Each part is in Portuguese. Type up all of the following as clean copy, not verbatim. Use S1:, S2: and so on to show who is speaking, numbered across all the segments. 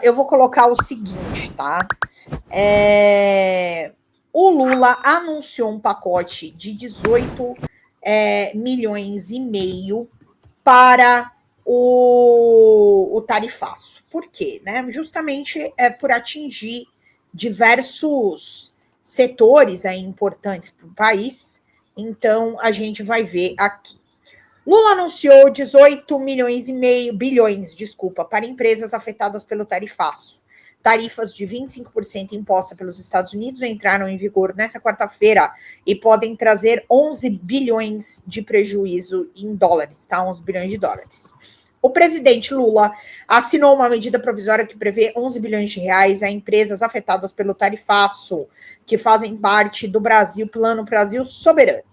S1: Eu vou colocar o seguinte, tá? O Lula anunciou um pacote de 18 milhões e meio para o tarifaço. Por quê? Né? Justamente por atingir diversos setores importantes para o país. Então, a gente vai ver aqui. Lula anunciou 18 milhões e meio, bilhões, desculpa, para empresas afetadas pelo tarifaço. Tarifas de 25% impostas pelos Estados Unidos entraram em vigor nesta quarta-feira e podem trazer 11 bilhões de prejuízo em dólares, tá? 11 bilhões de dólares. O presidente Lula assinou uma medida provisória que prevê 11 bilhões de reais a empresas afetadas pelo tarifaço, que fazem parte do Plano Brasil Soberano.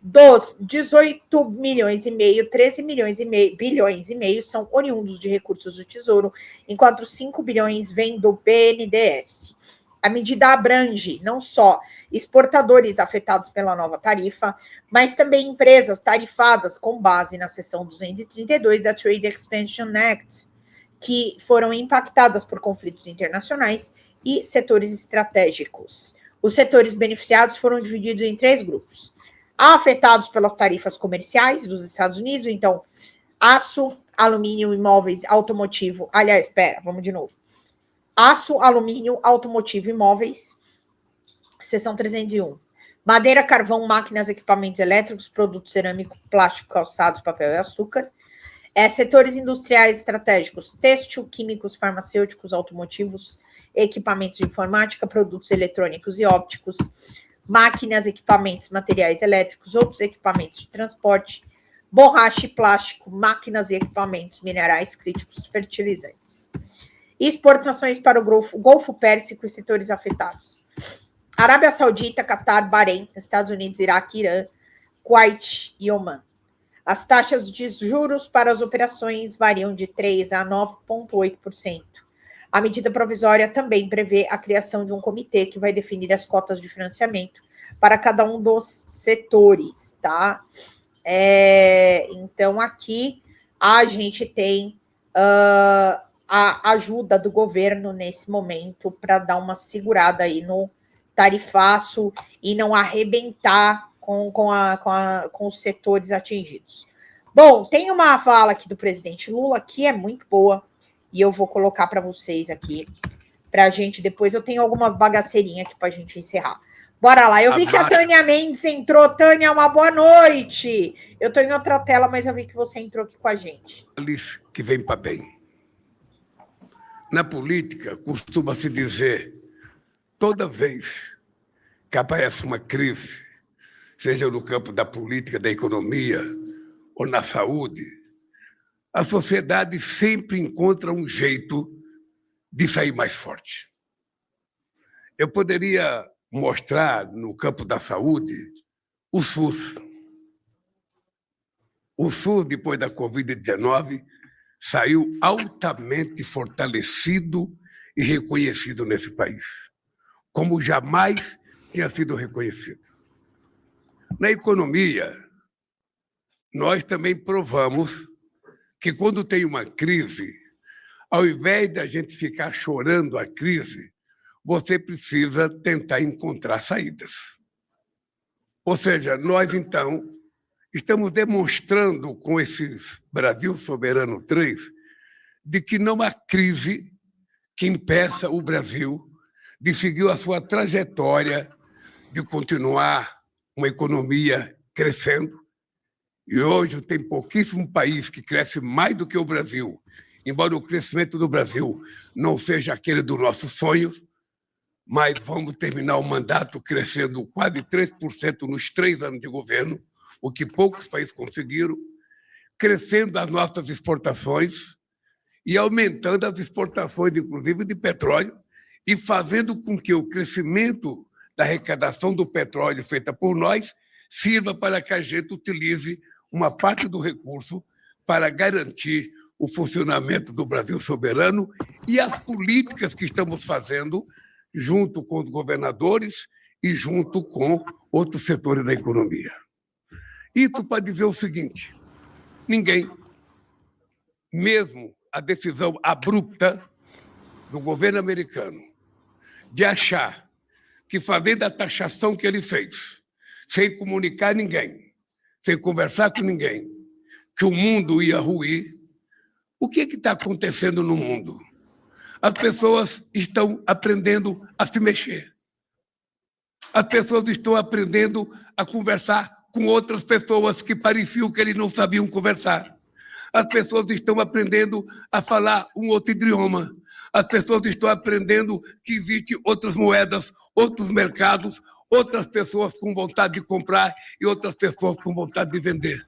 S1: Dos 18 milhões e meio, 13 bilhões e meio são oriundos de recursos do Tesouro, enquanto 5 bilhões vêm do BNDES. A medida abrange não só exportadores afetados pela nova tarifa, mas também empresas tarifadas com base na seção 232 da Trade Expansion Act, que foram impactadas por conflitos internacionais e setores estratégicos. Os setores beneficiados foram divididos em 3 grupos. Afetados pelas tarifas comerciais dos Estados Unidos, então, aço, alumínio, imóveis, automotivo. Aliás, vamos de novo. Aço, alumínio, automotivo, imóveis, seção 301. Madeira, carvão, máquinas, equipamentos elétricos, produtos cerâmicos, plástico, calçados, papel e açúcar. Setores industriais estratégicos, têxtil, químicos, farmacêuticos, automotivos, equipamentos de informática, produtos eletrônicos e ópticos, máquinas, equipamentos, materiais elétricos, outros equipamentos de transporte, borracha e plástico, máquinas e equipamentos minerais críticos, fertilizantes. Exportações para o Golfo Pérsico e setores afetados. Arábia Saudita, Catar, Bahrein, Estados Unidos, Iraque, Irã, Kuwait e Omã. As taxas de juros para as operações variam de 3% a 9,8%. A medida provisória também prevê a criação de um comitê que vai definir as cotas de financiamento para cada um dos setores, tá? Então, aqui a gente tem a ajuda do governo nesse momento para dar uma segurada aí no tarifaço e não arrebentar com os setores atingidos. Bom, tem uma fala aqui do presidente Lula que é muito boa, e eu vou colocar para vocês aqui, para a gente depois. Eu tenho algumas bagaceirinhas aqui para a gente encerrar. Bora lá. Eu vi que a Tânia Mendes entrou. Tânia, uma boa noite. Eu estou em outra tela, mas eu vi que você entrou aqui com a gente.
S2: Que vem para bem. Na política, costuma-se dizer, toda vez que aparece uma crise, seja no campo da política, da economia ou na saúde, a sociedade sempre encontra um jeito de sair mais forte. Eu poderia mostrar, no campo da saúde, o SUS. O SUS, depois da Covid-19, saiu altamente fortalecido e reconhecido nesse país, como jamais tinha sido reconhecido. Na economia, nós também provamos que quando tem uma crise, ao invés de a gente ficar chorando a crise, você precisa tentar encontrar saídas. Ou seja, nós, então, estamos demonstrando com esse Brasil Soberano 3 de que não há crise que impeça o Brasil de seguir a sua trajetória de continuar uma economia crescendo. E hoje tem pouquíssimo país que cresce mais do que o Brasil, embora o crescimento do Brasil não seja aquele dos nossos sonhos, mas vamos terminar o mandato crescendo quase 3% nos 3 anos de governo, o que poucos países conseguiram, crescendo as nossas exportações e aumentando as exportações, inclusive, de petróleo, e fazendo com que o crescimento da arrecadação do petróleo feita por nós sirva para que a gente utilize uma parte do recurso para garantir o funcionamento do Brasil soberano e as políticas que estamos fazendo junto com os governadores e junto com outros setores da economia. Isso para dizer o seguinte: ninguém, mesmo a decisão abrupta do governo americano de achar que, fazendo a taxação que ele fez, sem comunicar ninguém, sem conversar com ninguém, que o mundo ia ruir, o que está acontecendo no mundo? As pessoas estão aprendendo a se mexer. As pessoas estão aprendendo a conversar com outras pessoas que pareciam que eles não sabiam conversar. As pessoas estão aprendendo a falar um outro idioma. As pessoas estão aprendendo que existem outras moedas, outros mercados, outras pessoas com vontade de comprar e outras pessoas com vontade de vender.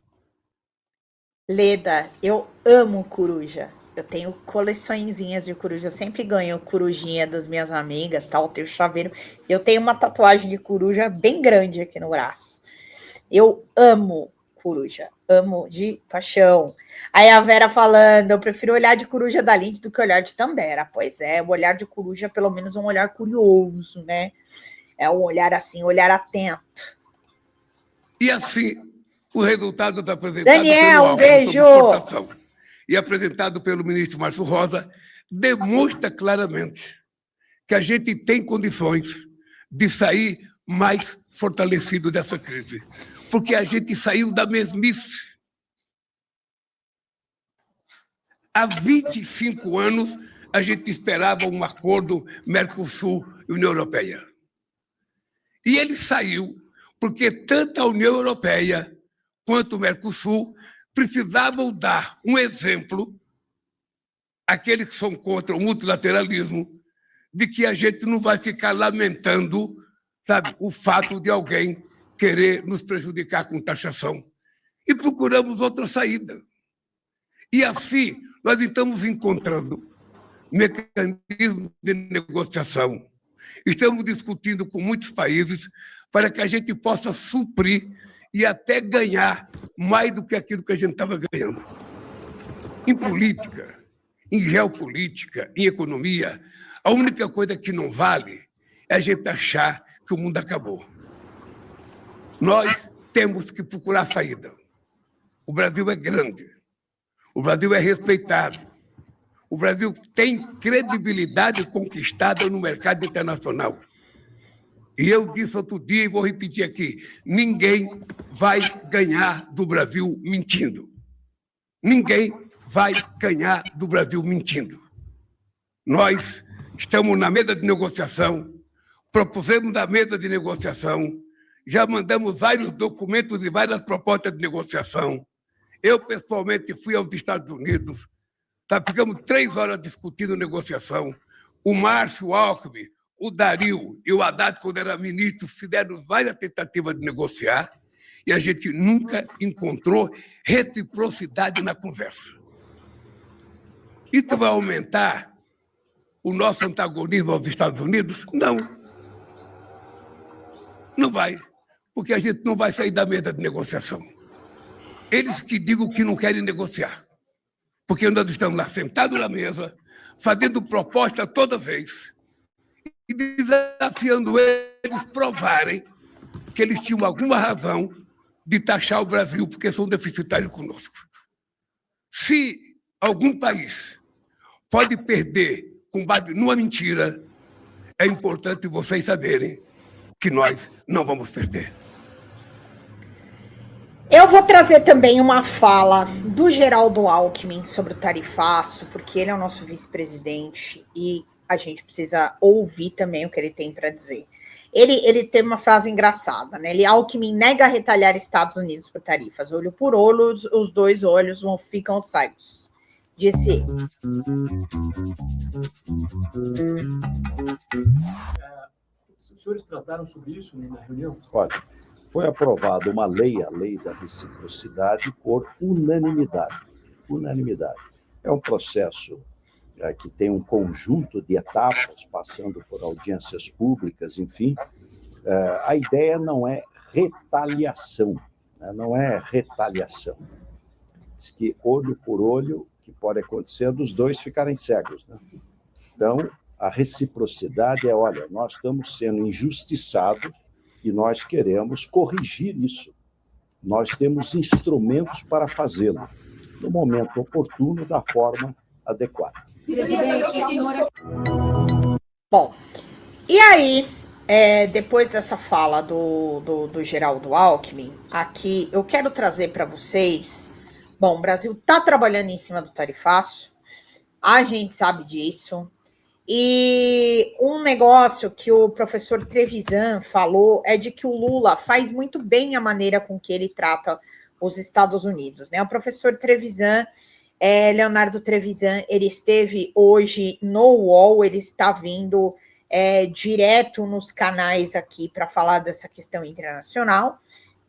S1: Leda, eu amo coruja. Eu tenho coleçõezinhas de coruja. Eu sempre ganho corujinha das minhas amigas, tal. Eu tenho chaveiro. Eu tenho uma tatuagem de coruja bem grande aqui no braço. Eu amo coruja. Amo de paixão. Aí a Vera falando, eu prefiro olhar de coruja da Lindt do que olhar de Tandera. Pois é, o olhar de coruja, pelo menos, é um olhar curioso, né? É um olhar assim, um olhar atento.
S2: E assim, o resultado está apresentado
S1: Daniel,
S2: pelo
S1: um beijo!
S2: E apresentado pelo ministro Márcio Rosa, demonstra claramente que a gente tem condições de sair mais fortalecido dessa crise, porque a gente saiu da mesmice. Há 25 anos, a gente esperava um acordo Mercosul e União Europeia. E ele saiu porque tanto a União Europeia quanto o Mercosul precisavam dar um exemplo àqueles que são contra o multilateralismo de que a gente não vai ficar lamentando, sabe, o fato de alguém querer nos prejudicar com taxação. E procuramos outra saída. E assim, nós estamos encontrando mecanismos de negociação. Estamos discutindo com muitos países para que a gente possa suprir e até ganhar mais do que aquilo que a gente estava ganhando. Em política, em geopolítica, em economia, a única coisa que não vale é a gente achar que o mundo acabou. Nós temos que procurar saída. O Brasil é grande. O Brasil é respeitado. O Brasil tem credibilidade conquistada no mercado internacional. E eu disse outro dia e vou repetir aqui, ninguém vai ganhar do Brasil mentindo. Ninguém vai ganhar do Brasil mentindo. Nós estamos na mesa de negociação, propusemos na mesa de negociação, já mandamos vários documentos e várias propostas de negociação. Eu, pessoalmente, fui aos Estados Unidos, ficamos 3 horas discutindo negociação. O Márcio, o Alckmin, o Dario e o Haddad, quando era ministro, fizeram várias tentativas de negociar e a gente nunca encontrou reciprocidade na conversa. Isso vai aumentar o nosso antagonismo aos Estados Unidos? Não. Não vai, porque a gente não vai sair da mesa de negociação. Eles que digam que não querem negociar, porque nós estamos lá sentados na mesa, fazendo proposta toda vez, e desafiando eles provarem que eles tinham alguma razão de taxar o Brasil porque são deficitários conosco. Se algum país pode perder com base numa mentira, é importante vocês saberem que nós não vamos perder.
S1: Eu vou trazer também uma fala do Geraldo Alckmin sobre o tarifaço, porque ele é o nosso vice-presidente e a gente precisa ouvir também o que ele tem para dizer. Ele tem uma frase engraçada, né? Alckmin nega retalhar Estados Unidos por tarifas. Olho por olho, os dois olhos ficam cegos. Disse ele.
S3: Os senhores trataram sobre isso na reunião?
S4: Olha, foi aprovada uma lei, a lei da reciprocidade, por unanimidade. Unanimidade. É um processo que tem um conjunto de etapas, passando por audiências públicas, enfim. A ideia não é retaliação, né? Não é retaliação. Diz que olho por olho, que pode acontecer dos dois ficarem cegos, né? Então, a reciprocidade é, olha, nós estamos sendo injustiçados e nós queremos corrigir isso. Nós temos instrumentos para fazê-lo, no momento oportuno, da forma adequada.
S1: Bom, e aí, depois dessa fala do Geraldo Alckmin, aqui eu quero trazer para vocês. Bom, o Brasil está trabalhando em cima do tarifaço, a gente sabe disso. E um negócio que o professor Trevisan falou é de que o Lula faz muito bem a maneira com que ele trata os Estados Unidos, né? O professor Trevisan, Leonardo Trevisan, ele esteve hoje no UOL, ele está vindo direto nos canais aqui para falar dessa questão internacional,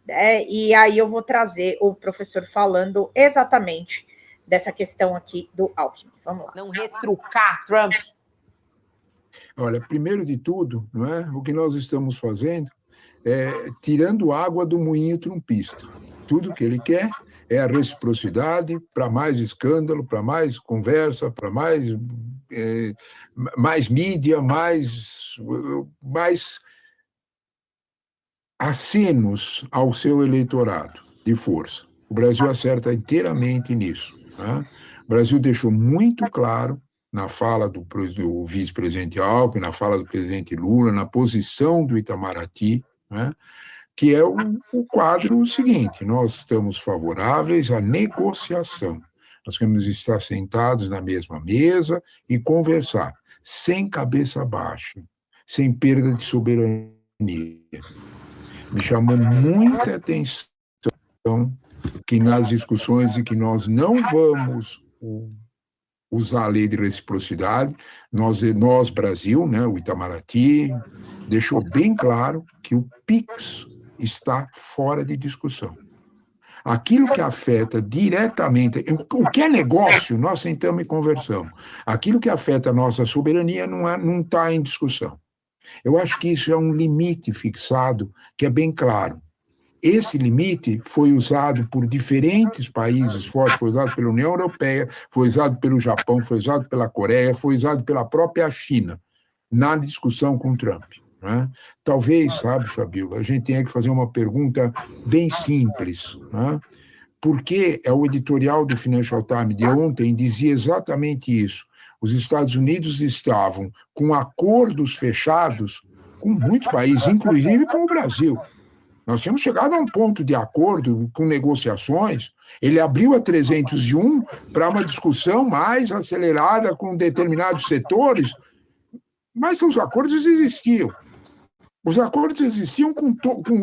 S1: né? E aí eu vou trazer o professor falando exatamente dessa questão aqui do Alckmin. Vamos lá.
S5: Não retrucar Trump.
S6: Olha, primeiro de tudo, não é? O que nós estamos fazendo é tirando água do moinho trumpista. Tudo que ele quer é a reciprocidade para mais escândalo, para mais conversa, para mais mídia, mais acenos ao seu eleitorado de força. O Brasil acerta inteiramente nisso. Né? O Brasil deixou muito claro na fala do vice-presidente Alckmin, na fala do presidente Lula, na posição do Itamaraty, né, que é o quadro seguinte: nós estamos favoráveis à negociação, nós queremos estar sentados na mesma mesa e conversar, sem cabeça baixa, sem perda de soberania. Me chamou muita atenção que nas discussões em que nós não vamos usar a lei de reciprocidade, nós Brasil, né, o Itamaraty, deixou bem claro que o PIX está fora de discussão. Aquilo que afeta diretamente, o que é negócio, nós sentamos e conversamos. Aquilo que afeta a nossa soberania não está em discussão. Eu acho que isso é um limite fixado que é bem claro. Esse limite foi usado por diferentes países fortes, foi usado pela União Europeia, foi usado pelo Japão, foi usado pela Coreia, foi usado pela própria China, na discussão com Trump. Né? Talvez, sabe, Fabíola, a gente tenha que fazer uma pergunta bem simples. Né? Porque o editorial do Financial Times de ontem dizia exatamente isso. Os Estados Unidos estavam com acordos fechados com muitos países, inclusive com o Brasil. Nós tínhamos chegado a um ponto de acordo com negociações. Ele abriu a 301 para uma discussão mais acelerada com determinados setores, mas os acordos existiam. Os acordos existiam com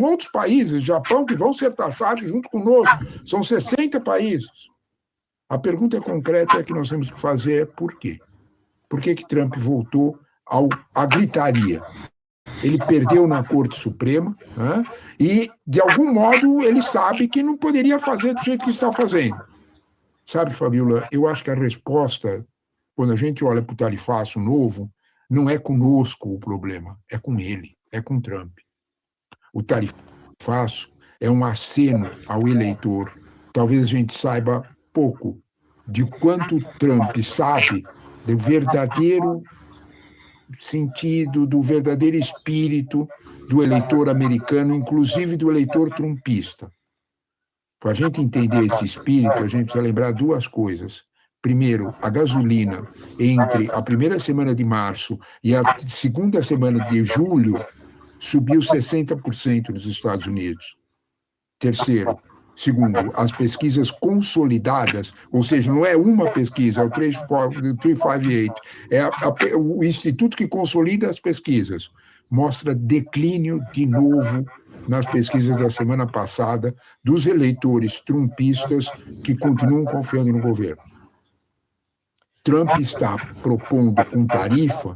S6: outros países, Japão, que vão ser taxados junto conosco. São 60 países. A pergunta concreta que nós temos que fazer é por quê? Por que Trump voltou à gritaria? Ele perdeu na Corte Suprema, né? E, de algum modo, ele sabe que não poderia fazer do jeito que está fazendo. Sabe, Fabíola, eu acho que a resposta, quando a gente olha para o tarifaço novo, não é conosco o problema, é com ele, é com Trump. O tarifaço é um aceno ao eleitor. Talvez a gente saiba pouco de quanto Trump sabe do verdadeiro sentido, do verdadeiro espírito do eleitor americano, inclusive do eleitor trumpista. Para a gente entender esse espírito, a gente precisa lembrar duas coisas. Primeiro, a gasolina, entre a primeira semana de março e a segunda semana de julho, subiu 60% nos Estados Unidos. Terceiro, segundo, as pesquisas consolidadas, ou seja, não é uma pesquisa, é o 358, o instituto que consolida as pesquisas, mostra declínio de novo nas pesquisas da semana passada dos eleitores trumpistas que continuam confiando no governo. Trump está propondo com tarifa,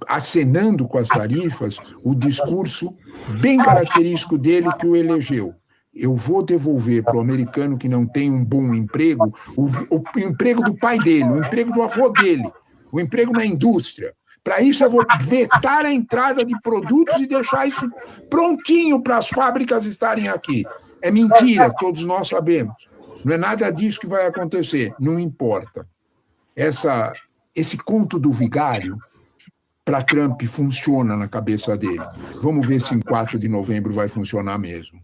S6: acenando com as tarifas, o discurso bem característico dele que o elegeu. Eu vou devolver para o americano que não tem um bom emprego, o emprego do pai dele, o emprego do avô dele, o emprego na indústria. Para isso, eu vou vetar a entrada de produtos e deixar isso prontinho para as fábricas estarem aqui. É mentira, todos nós sabemos. Não é nada disso que vai acontecer, não importa. Esse conto do vigário, para Trump, funciona na cabeça dele. Vamos ver se em 4 de novembro vai funcionar mesmo.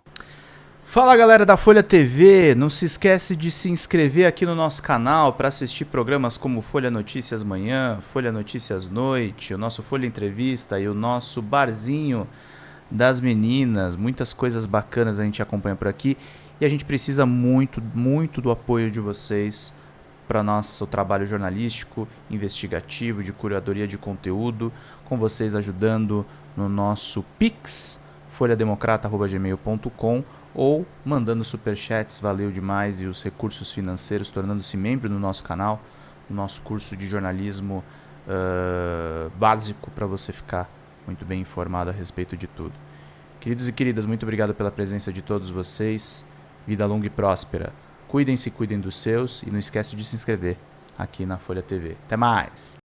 S5: Fala galera da Folha TV, não se esquece de se inscrever aqui no nosso canal para assistir programas como Folha Notícias Manhã, Folha Notícias Noite, o nosso Folha Entrevista e o nosso Barzinho das Meninas. Muitas coisas bacanas a gente acompanha por aqui e a gente precisa muito, muito do apoio de vocês para nosso trabalho jornalístico, investigativo, de curadoria de conteúdo, com vocês ajudando no nosso Pix, folhademocrata@gmail.com, ou mandando superchats, valeu demais, e os recursos financeiros, tornando-se membro do nosso canal, no nosso curso de jornalismo básico, para você ficar muito bem informado a respeito de tudo. Queridos e queridas, muito obrigado pela presença de todos vocês. Vida longa e próspera. Cuidem-se, cuidem dos seus, e não esquece de se inscrever aqui na Folha TV. Até mais!